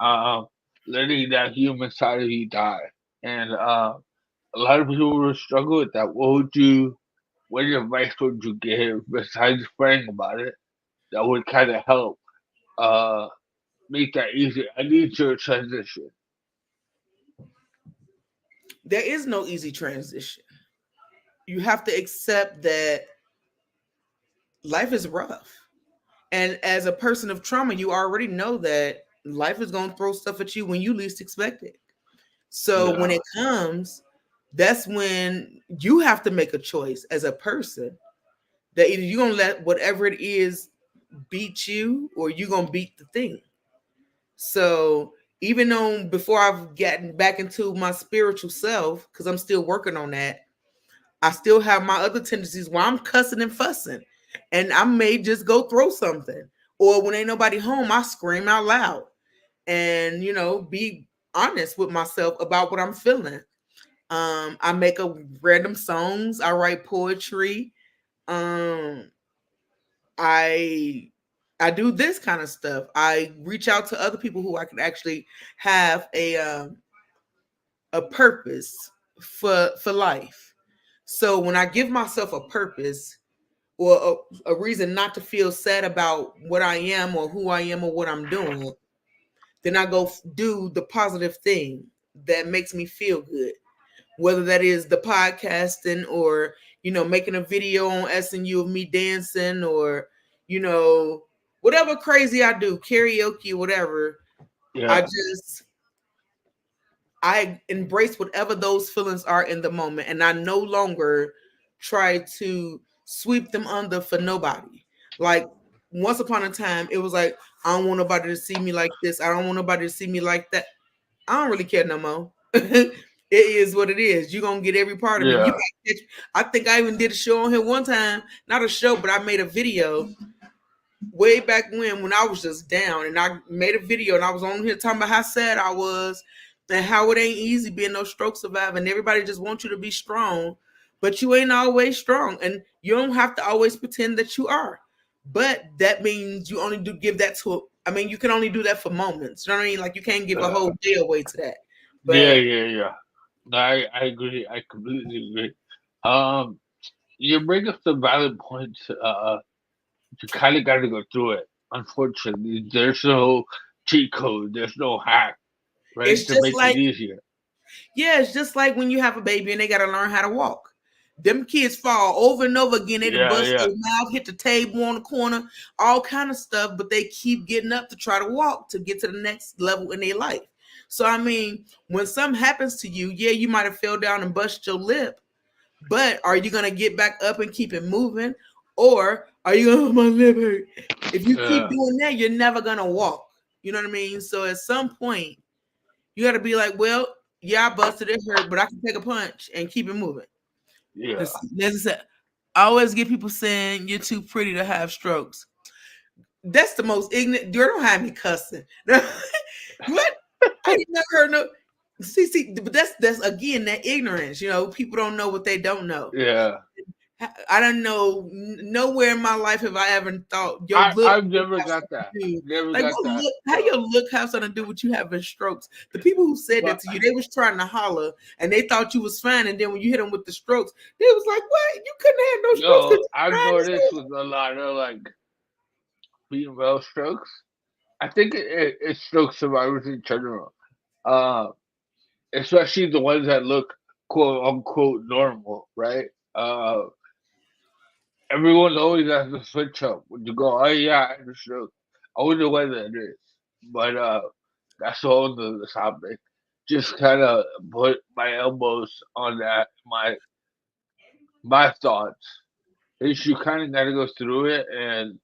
Um, letting that human side of you die. And a lot of people will struggle with that. What advice would you give besides praying about it that would kind of help uh make that easier? I need your transition. there is no easy transition. You have to accept that life is rough. And as a person of trauma, you already know that life is going to throw stuff at you when you least expect it. So when Yeah, it comes, that's when you have to make a choice as a person that either you're going to let whatever it is beat you or you're going to beat the thing. So even though before I've gotten back into my spiritual self, because I'm still working on that, I still have my other tendencies where I'm cussing and fussing, and I may just go throw something. Or when ain't nobody home, I scream out loud and be honest with myself about what I'm feeling. I make a random songs. I write poetry. Um, I I do this kind of stuff. I reach out to other people who I can actually have a purpose for life. So when I give myself a purpose or a reason not to feel sad about what I am or who I am or what I'm doing, then I go do the positive thing that makes me feel good. Whether that is the podcasting or making a video on SNU of me dancing or you know whatever crazy I do, karaoke, whatever. I yeah, just I embrace whatever those feelings are in the moment, and I no longer try to sweep them under for nobody. Like once upon a time, it was like I don't want nobody to see me like this. I don't want nobody to see me like that. I don't really care no more. It is what it is. You're gonna get every part of me. yeah, I think I even did a show on here one time. Not a show, but I made a video way back when I was just down, and I made a video and I was on here talking about how sad I was and how it ain't easy being no stroke survivor, and everybody just wants you to be strong, but you ain't always strong, and you don't have to always pretend that you are. but that means you only do give that to. I mean, you can only do that for moments. You know what I mean? Like you can't give a whole day away to that. Yeah, But yeah, yeah. No, I agree. I completely agree. Um, you bring up the valid points. You kind of got to go through it. Unfortunately, there's no cheat code. There's no hack, right, it's to just make it like easier. yeah, it's just like when you have a baby and they got to learn how to walk. Them kids fall over and over again. They done Yeah, bust yeah, their mouth, hit the table on the corner, all kind of stuff. But they keep getting up to try to walk to get to the next level in their life. So I mean, when something happens to you, yeah, you might have fell down and busted your lip, but are you gonna get back up and keep it moving, or are you gonna, oh, my lip hurt? If you keep yeah, doing that, you're never gonna walk. You know what I mean? So at some point, you got to be like, well, yeah, I busted, it hurt, but I can take a punch and keep it moving. yeah. As I said, I always get people saying you're too pretty to have strokes. That's the most ignorant. You don't have me cussing. What? I ain't never heard no. See, but that's again that ignorance. You know, people don't know what they don't know. Yeah. I don't know. Nowhere in my life have I ever thought your look I've never have got something that. to do. Never Like got what that. look? How No. your look have something to do with you having strokes? The people who said that But to you, they was trying to holler and they thought you was fine, and then when you hit them with the strokes, they was like, "What? You couldn't have no strokes yo, because you I've fine as noticed hell." with a lot of like female strokes. I think it's stroke survivors in general. Uh, Especially the ones that look quote unquote normal, right? Everyone always has to switch up when you go, oh yeah, I had a stroke. I wonder why that is. But that's a whole nother topic. Just kind of put my elbows on that, my thoughts. Is you kind of got to go through it, and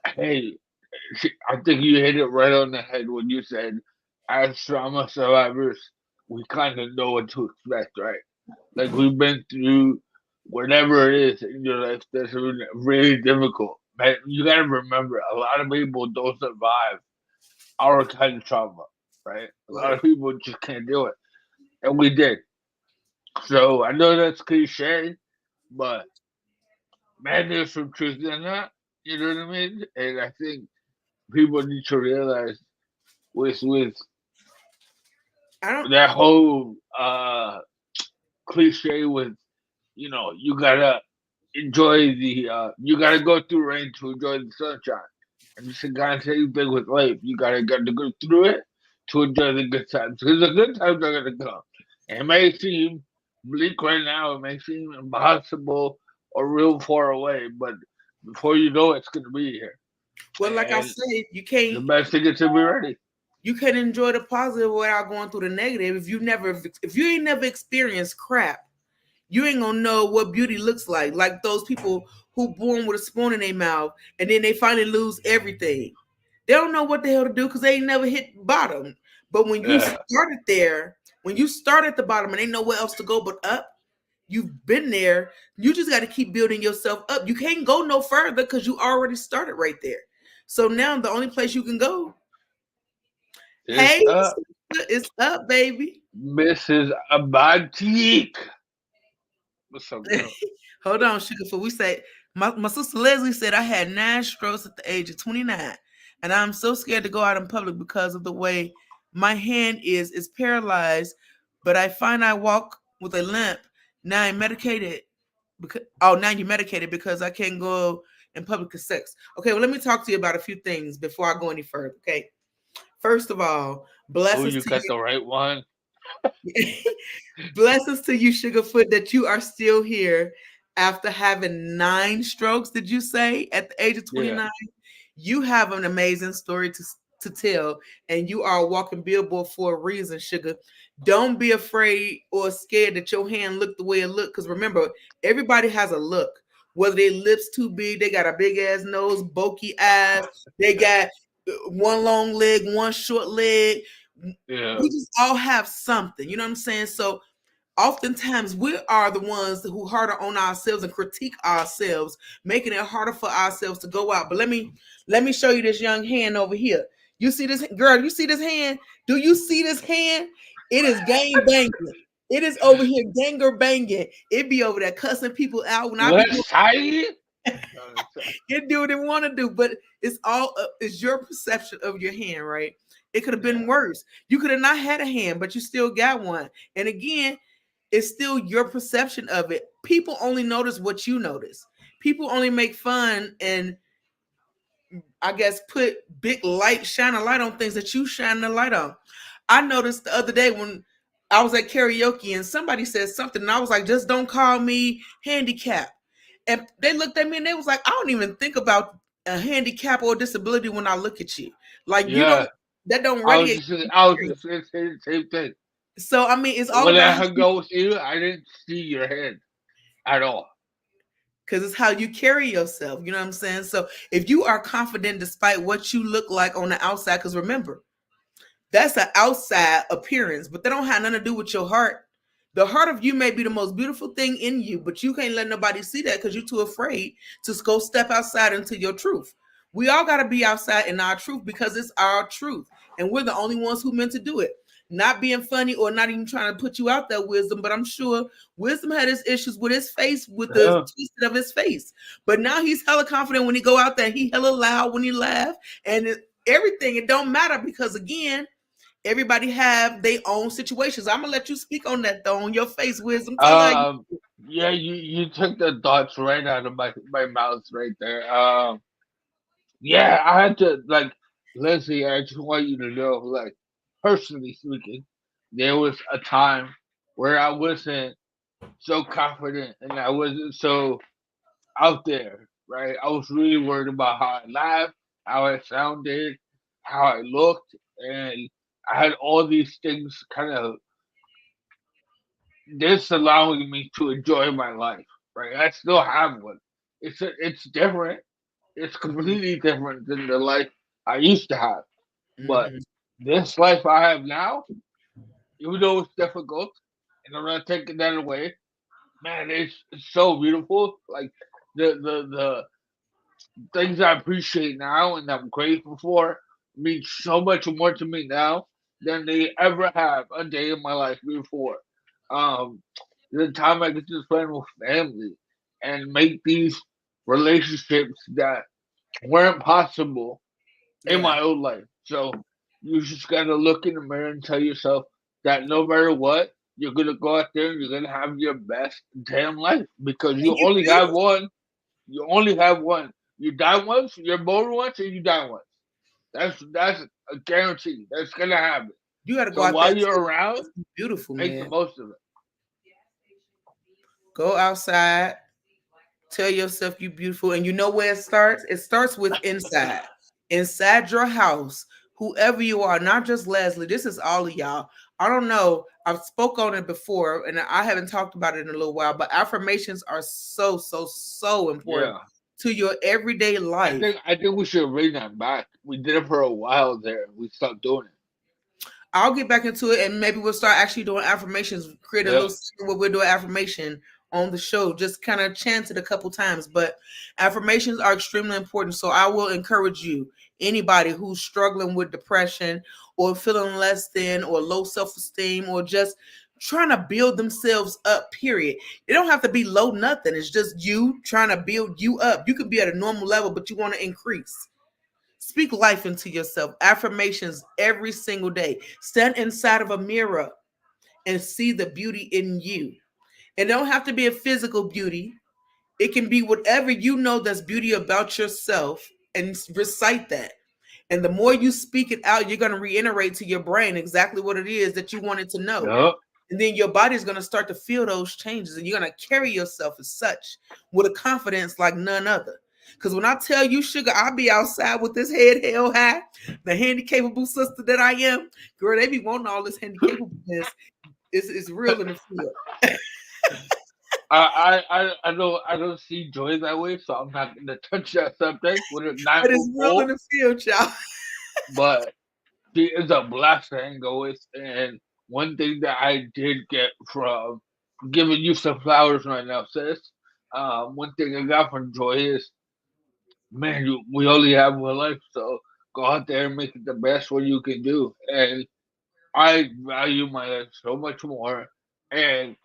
hey, I think you hit it right on the head when you said, as trauma survivors, we kind of know what to expect, right? Like we've been through whatever it is in your life that's really difficult. Man, you gotta remember, a lot of people don't survive our kind of trauma, right? A lot of Right. people just can't do it, and we did. So I know that's cliche, but man, there's some truth in that. You know what I mean? And I think people need to realize with I don't. that whole cliche with you gotta enjoy you gotta go through rain to enjoy the sunshine. And it's the kind of same thing with life. You gotta go through it to enjoy the good times. Because the good times are gonna come. And it may seem bleak right now, it may seem impossible or real far away, but before you know it, it's gonna be here. Well, like I And said, the best thing is to be ready. you can enjoy the positive without going through the negative. If you ain't never experienced crap, you ain't gonna know what beauty looks like. Like those people who born with a spoon in their mouth and then they finally lose everything. They don't know what the hell to do because they ain't never hit bottom. But when you Yeah. started there, when you start at the bottom and ain't nowhere else to go but up, you've been there. You just got to keep building yourself up. You can't go no further because you already started right there. So now the only place you can go, It's hey, up, it's up, baby. Mrs. Abatik. What's up, girl? Hold on, Sugarfoot. We say my sister Leslie said I had 9 strokes at the age of 29, and I'm so scared to go out in public because of the way my hand is. It's paralyzed, but I find I walk with a limp. Now I'm medicated because now you're medicated because I can't go in public with sex. Okay, well let me talk to you about a few things before I go any further. Okay, first of all, Oh, blessings you to got the right one. you. Blessings to you, Sugarfoot, that you are still here after having 9 strokes. Did you say at the age of Yeah. 29? You have an amazing story to tell, and you are a walking billboard for a reason, Sugar. Don't be afraid or scared that your hand looked the way it looked. Because remember, everybody has a look. Whether their lips too big, they got a big ass nose, bulky eyes, they got one long leg, one short leg. Yeah. We just all have something. You know what I'm saying? So oftentimes we are the ones who harder on ourselves and critique ourselves, making it harder for ourselves to go out. But let me show you this young hand over here. You see this girl? You see this hand? Do you see this hand? It is gang banging. It is over here ganger banging. It be over there cussing people out when I be doing. West Side? It do what it want to do, but it's all it's your perception of your hand, right? It could have Yeah. been worse. You could have not had a hand, but you still got one. And again, it's still your perception of it. People only notice what you notice. People only make fun and I guess put big light, shine a light on things that you shine the light on. I noticed the other day when I was at karaoke and somebody said something, and I was like, just don't call me handicapped. And they looked at me and they was like, I don't even think about a handicap or disability when I look at you. Like you don't Yeah. that don't I was radiate. just I was just saying the same thing. So I mean it's all When about I how hung you out with you, I didn't see your hand at all. because it's how you carry yourself. You know what I'm saying? So if you are confident despite what you look like on the outside, because remember, that's an outside appearance, but they don't have nothing to do with your heart. The heart of you may be the most beautiful thing in you, but you can't let nobody see that because you're too afraid to go step outside into your truth. We all got to be outside in our truth because it's our truth, and we're the only ones who meant to do it. Not being funny or not even trying to put you out there, wisdom. But I'm sure wisdom had his issues with his face, with the Yeah. twisted of his face. But now he's hella confident when he go out there. He hella loud when he laugh, and everything. It don't matter because again, everybody have their own situations. I'm gonna let you speak on that though, on your face, wisdom. Tell her. Um. Yeah. You took the thoughts right out of my mouth right there. Yeah. I had to like, Leslie. I just want you to know, like, personally speaking, there was a time where I wasn't so confident and I wasn't so out there, right? I was really worried about how I laughed, how I sounded, how I looked, and I had all these things kind of disallowing me to enjoy my life, right? I still have one. It's different. It's Mhm, completely different than the life I used to have. But mhm. this life I have now, even though it's difficult, and I'm not taking that away, man, it's so beautiful. Like the things I appreciate now and I'm grateful for mean so much more to me now than they ever have a day in my life before. Um, the time I get to spend with family and make these relationships that weren't possible in Yeah, my old life. So you just gotta look in the mirror and tell yourself that no matter what, you're gonna go out there and you're gonna have your best damn life because and you you only have beautiful. one. You only have one. You die once, you're born once, and you die once. That's a guarantee. That's gonna happen. You got to go So out there while and you're say, around, beautiful, make the man. most of it. Go outside. Tell yourself you beautiful, and you know where it starts. It starts with inside, inside your house. Whoever you are, not just Leslie. This is all of y'all. I don't know. I've spoke on it before, and I haven't talked about it in a little while. But affirmations are so, so, so important Yeah. to your everyday life. I think we should bring that back. We did it for a while there. We stopped doing I'll get back into it and maybe we'll start actually doing affirmations, create it. a Yeah. little segment where we'll do an affirmation on the show, just kind of chance it a couple times. But affirmations are extremely important. So I will encourage you, anybody who's struggling with depression or feeling less than or low self-esteem or just trying to build themselves up, period. It don't have to be low nothing. It's just you trying to build you up. You could be at a normal level, but you want to increase. Speak life into yourself. Affirmations every single day. Stand inside of a mirror and see the beauty in you. It don't have to be a physical beauty. It can be whatever you know that's beauty about yourself and recite that. And the more you speak it out, you're going to reiterate to your brain exactly what it is that you wanted to know. Yep. And then your body's going to start to feel those changes and you're going to carry yourself as such with a confidence like none other. Because when I tell you, sugar, I'll be outside with this head held high, the handicapable sister that I am, girl, they be wanting all this handicapableness. It's real in the field. I don't see joy that way, so I'm not gonna touch that subject with a nine But foot it's real in pole. the field, y'all. But she is a blast to hang out with, and one thing that I did get from giving you some flowers right now, sis. One thing I got from Joy is, man, we only have one life, so go out there and make it the best one you can do. And I value my life so much more, and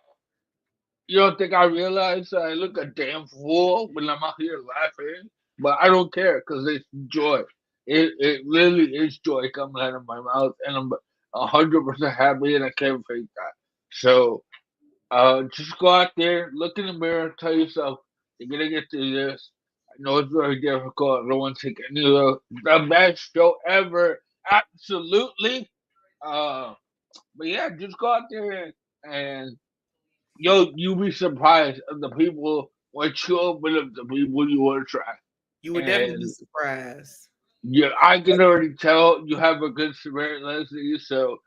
You don't think I realize I look a damn fool when I'm out here laughing? But I don't care because it's joy. It really is joy coming out of my mouth, and I'm 100% happy, and I can't fake that. So just go out there, look in the mirror, tell yourself you're gonna get through this. I know it's very difficult. I don't want to take any of the best show ever. Absolutely. Uh, but yeah, just go out there and you'll be surprised of the people what you open up to people you want to try. You would definitely be And surprised. yeah, I can already tell you have a good spirit, Leslie. So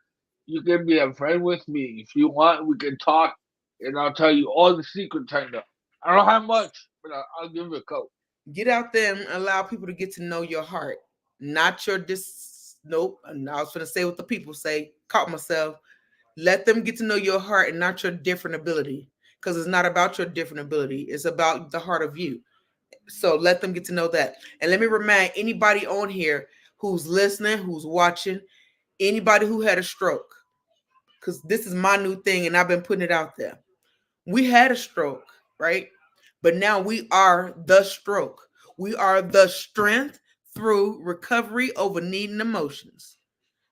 you can be a friend with me if you want. We can talk, and I'll tell you all the secrets I know. I don't have much, but I'll give you a couple. Get out there and allow people to get to know your heart, not your dis. Nope. And I was going to say what the people say. Caught myself. Let them get to know your heart and not your different ability, because it's not about your different ability. It's about the heart of you. So let them get to know that. And let me remind anybody on here who's listening, who's watching, anybody who had a stroke, because this is my new thing and I've been putting it out there. We had a stroke, right? But now we are the stroke. We are the strength through recovery over needing emotions.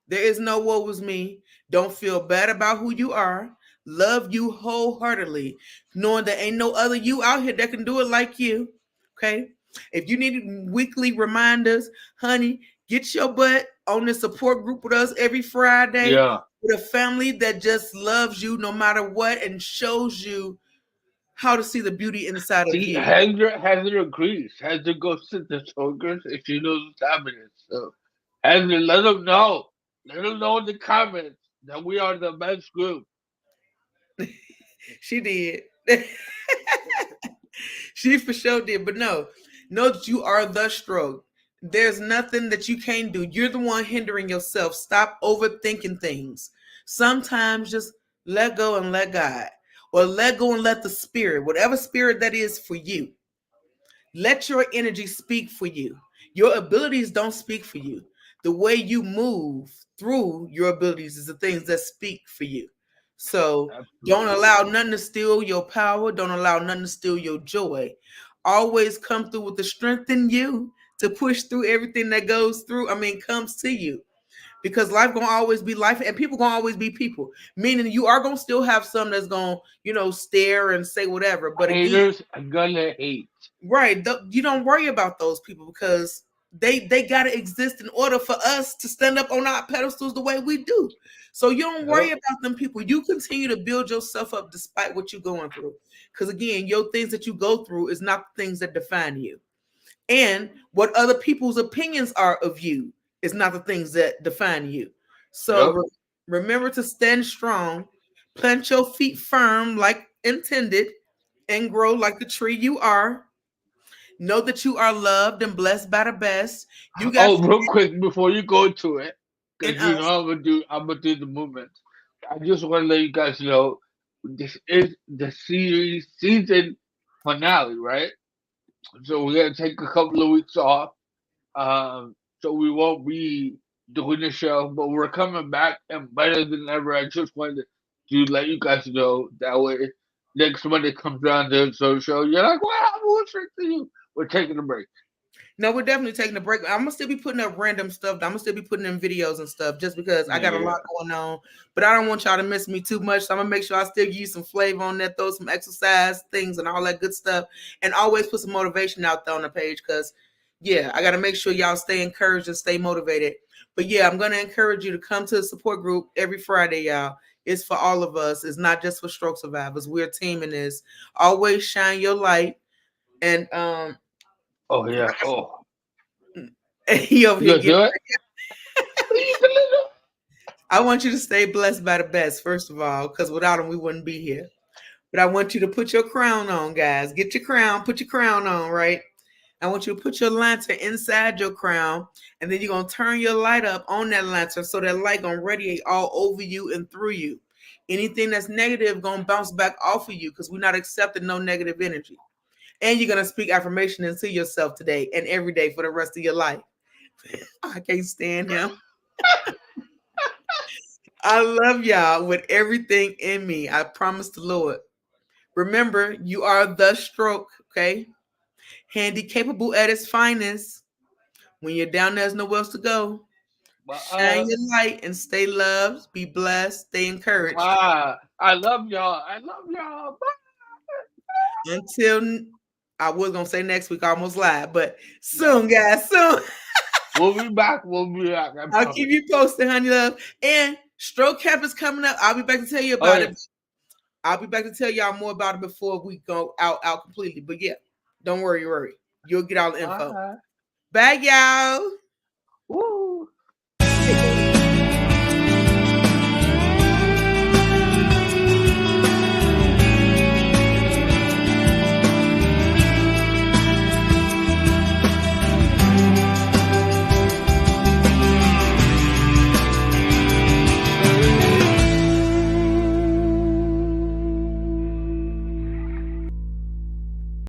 There is no woe was me. Don't feel bad about who you are. Love you wholeheartedly, knowing that ain't no other you out here that can do it like you. Okay. If you need weekly reminders, honey, get your butt on the support group with us every Friday Yeah. with a family that just loves you no matter what and shows you how to see the beauty inside of See, you. Heather agrees. Heather goes to the soldiers if she knows what's happening. So Heather, let them know. Let them know in the comments that we are the best group. She did. She for sure did. But no, know that you are the stroke. There's nothing that you can't do. You're the one hindering yourself. Stop overthinking things. Sometimes just let go and let God. Or let go and let the spirit, whatever spirit that is for you, let your energy speak for you. Your abilities don't speak for you. The way you move through your abilities is the things that speak for you. So don't Absolutely. allow nothing to steal your power. Don't allow nothing to steal your joy. Always come through with the strength in you to push through everything that goes through. Comes to you, because life gonna always be life and people gonna always be people, meaning you are gonna still have some that's gonna stare and say whatever, but again, Haters are gonna hate. right. You don't worry about those people because they gotta exist in order for us to stand up on our pedestals the way we do. So you don't worry Yep. about them people. You continue to build yourself up despite what you're going through. Because again, your things that you go through is not the things that define you. And what other people's opinions are of you is not the things that define you. So Yep. remember to stand strong, plant your feet firm like intended, and grow like the tree you are. Know that you are loved and blessed by the best. You got Oh, real quick before you go to it, in because you us. know I'm gonna do the movement. I just want to let you guys know this is the series season finale, right? So we're gonna take a couple of weeks off. So we won't be doing the show, but we're coming back and better than ever. I just wanted to let you guys know that way. Next Monday comes around the show. You're like, what happened? What's wrong to you? We're taking a break. No, we're definitely taking a break. I'm gonna still be putting up random stuff. I'm gonna still be putting in videos and stuff just because I got a Yeah. lot going on. But I don't want y'all to miss me too much. So I'm gonna make sure I still give you some flavor on that, throw some exercise things and all that good stuff. And always put some motivation out there on the page because yeah, I gotta make sure y'all stay encouraged and stay motivated. But yeah, I'm gonna encourage you to come to the support group every Friday, y'all. It's for all of us. It's not just for stroke survivors. We're a team in this. Always shine your light. And Oh yeah. Oh, he over you here gonna getting. do it? I want you to stay blessed by the best, first of all, because without him, we wouldn't be here. But I want you to put your crown on, guys. Get your crown, put your crown on, right? I want you to put your lantern inside your crown, and then you're gonna turn your light up on that lantern so that light gonna radiate all over you and through you. Anything that's negative gonna bounce back off of you because we're not accepting no negative energy. And you're gonna speak affirmation into yourself today and every day for the rest of your life. I can't stand him. I love y'all with everything in me. I promise the Lord. Remember, you are the stroke, okay? Handy, capable at its finest. When you're down, there's nowhere else to go. Shine Bye. your light and stay loved. Be blessed. Stay encouraged. Bye. I love y'all. I love y'all. Until I was gonna say next week, I almost lied, but No. soon, guys, soon. We'll be back. We'll be back. I I'll keep promise. you posted, honey love. And stroke camp is coming up. I'll be back to tell you Oh about yeah. it. I'll be back to tell y'all more about it before we go out completely. But yeah, don't worry. You'll get all the info. Bye. Bye, y'all. Woo.